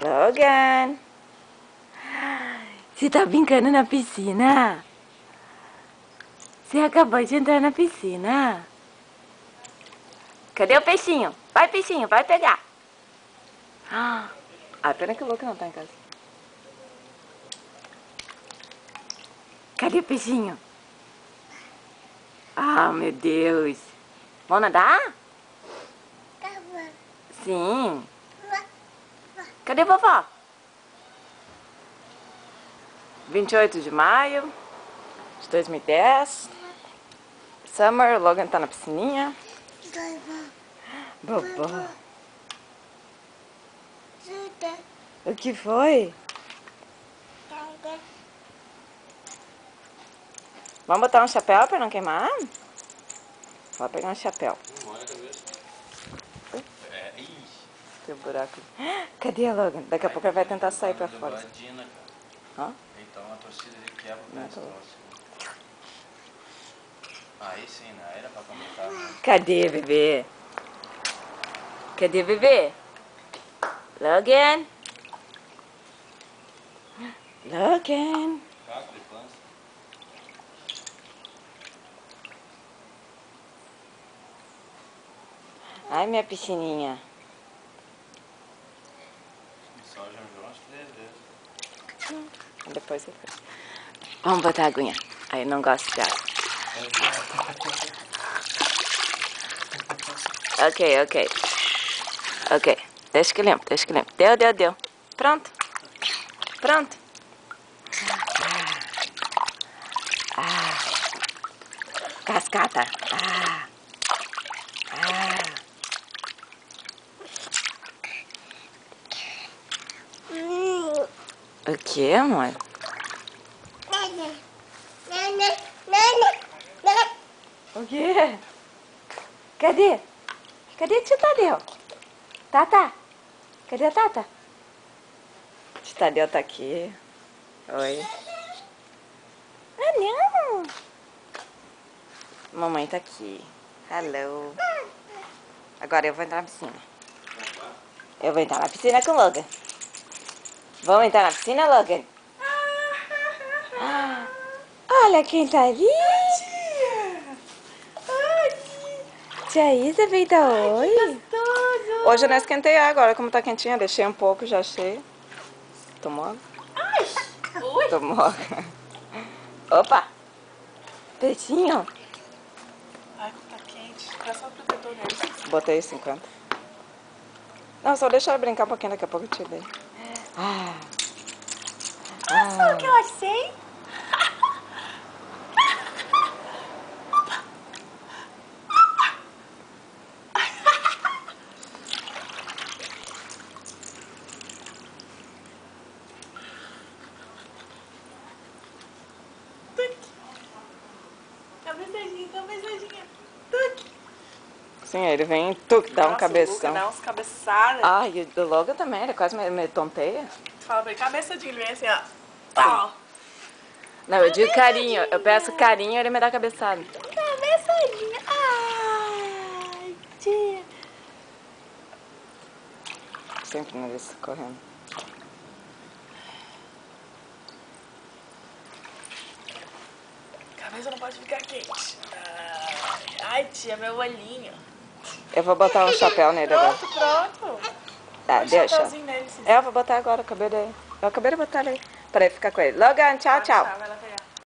Logan! Você tá brincando na piscina? Você acabou de entrar na piscina? Cadê o peixinho? Vai, peixinho, vai pegar. Ah, pena que o Logan não tá em casa. Cadê o peixinho? Ah, meu Deus. Vamos nadar? Sim. Cadê a vovó? 28 de maio de 2010. Summer, o Logan tá na piscininha. Vovó. O que foi? Vamos botar um chapéu pra não queimar? Vou pegar um chapéu. Tem um buraco. Cadê a Logan? Daqui a pouco ela vai tentar sair pra fora. Hã? Então a torcida ele quebra o pé próximo. Aí sim, né? Era pra comentar. Né? Cadê, bebê? Cadê, bebê? Logan? Logan? Caco de pança. Ai, minha piscininha. Só já umas 3 vezes. Depois você faz. Vamos botar a aguinha. Aí eu não gosto de água. Ok. Ok. Deixa que limpo, deixa que limpo. Deu. Pronto. Cascata. O que, amor? O quê? Cadê? Cadê a tia Tadeu? Tata? Cadê a Tata? Tia Tadeu tá aqui. Oi. Ah, não! Mamãe tá aqui. Hello. Agora eu vou entrar na piscina. Eu vou entrar na piscina com o Logan. Vamos entrar na piscina, Logan? Olha quem tá ali. Tia Isa veio dar oi. Gostoso. Hoje eu não esquentei água, agora como tá quentinha, deixei um pouco, já achei. Tomou? Ui. Tomou. Opa! Peixinho. Ai, como tá quente. Dá só protetor nele. Botei 50. Não, só deixa ela brincar um pouquinho, daqui a pouco eu te dei. Sabe o que eu achei? Cabeçadinha. Sim, ele vem dá um cabeção. Dá uns cabeçadas. Ai, e o Logan também, ele quase me tonteia. Fala pra ele, cabeçadinho, ele vem assim, ó. Ó. Não, eu digo carinho, eu peço carinho, ele me dá cabeçada. Cabeçadinha. Ai, tia. Sempre o nariz correndo. A cabeça não pode ficar quente. Ai, tia, meu olhinho. Eu vou botar um chapéu nele agora. Pronto. Tá, Põe um deixa. chapéuzinho nele, Cici. Eu vou botar agora, eu acabei de botar ele aí. Pra ele ficar com ele. Logan, tchau. Vai lá,